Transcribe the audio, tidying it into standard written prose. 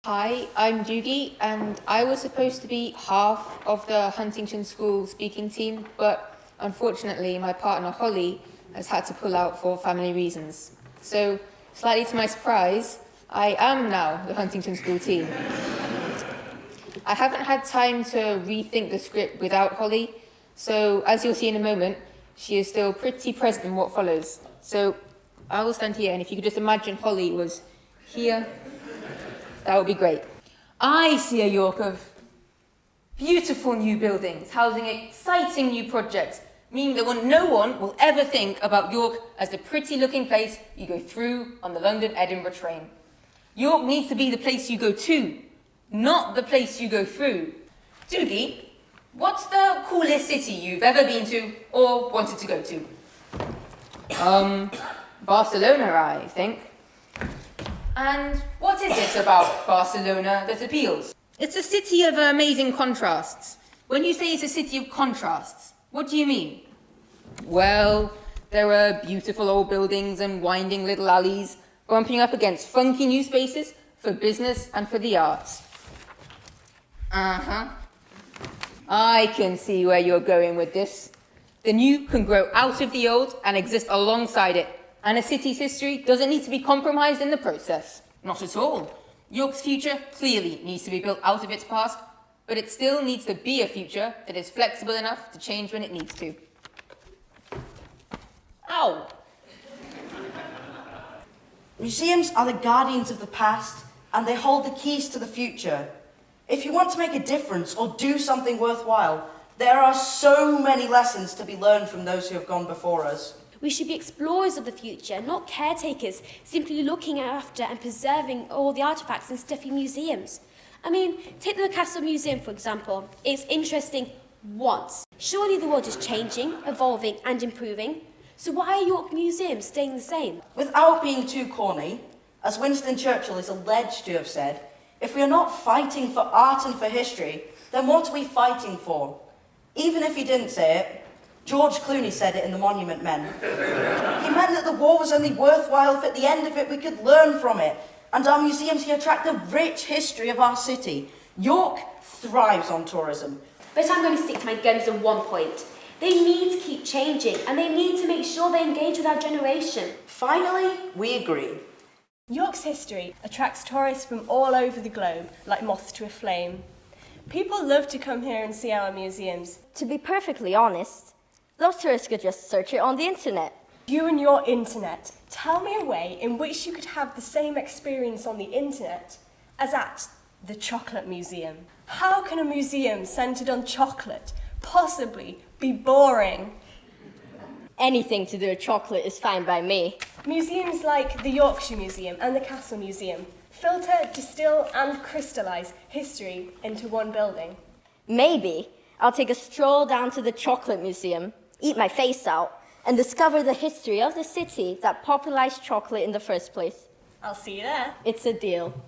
Hi, I'm Doogie, and I was supposed to be half of the Huntington School speaking team, but unfortunately my partner Holly has had to pull out for family reasons. So, slightly to my surprise, I am now the Huntington School team. I haven't had time to rethink the script without Holly, so as you'll see in a moment, she is still pretty present in what follows. So, I will stand here, and if you could just imagine Holly was here, that would be great. I see a York of beautiful new buildings, housing exciting new projects, meaning that no one will ever think about York as the pretty-looking place you go through on the London-Edinburgh train. York needs to be the place you go to, not the place you go through. Doogie, what's the coolest city you've ever been to or wanted to go to? Barcelona, I think. And what is it about Barcelona that appeals? It's a city of amazing contrasts. When you say it's a city of contrasts, what do you mean? Well, there are beautiful old buildings and winding little alleys bumping up against funky new spaces for business and for the arts. I can see where you're going with this. The new can grow out of the old and exist alongside it. And a city's history doesn't need to be compromised in the process. Not at all. York's future clearly needs to be built out of its past, but it still needs to be a future that is flexible enough to change when it needs to. Ow! Museums are the guardians of the past, and they hold the keys to the future. If you want to make a difference or do something worthwhile, there are so many lessons to be learned from those who have gone before us. We should be explorers of the future, not caretakers, simply looking after and preserving all the artefacts and stuff in museums. I mean, take the Castle Museum, for example. It's interesting once. Surely the world is changing, evolving and improving. So why are York museums staying the same? Without being too corny, as Winston Churchill is alleged to have said, if we are not fighting for art and for history, then what are we fighting for? Even if he didn't say it, George Clooney said it in The Monument Men. He meant that the war was only worthwhile if at the end of it we could learn from it. And our museums here attract the rich history of our city. York thrives on tourism. But I'm going to stick to my guns on one point. They need to keep changing and they need to make sure they engage with our generation. Finally, we agree. York's history attracts tourists from all over the globe, like moths to a flame. People love to come here and see our museums. To be perfectly honest, those tourists could just search it on the internet. You and your internet. Tell me a way in which you could have the same experience on the internet as at the Chocolate Museum. How can a museum centred on chocolate possibly be boring? Anything to do with chocolate is fine by me. Museums like the Yorkshire Museum and the Castle Museum filter, distill and crystallise history into one building. Maybe I'll take a stroll down to the Chocolate Museum, eat my face out, and discover the history of the city that popularized chocolate in the first place. I'll see you there. It's a deal.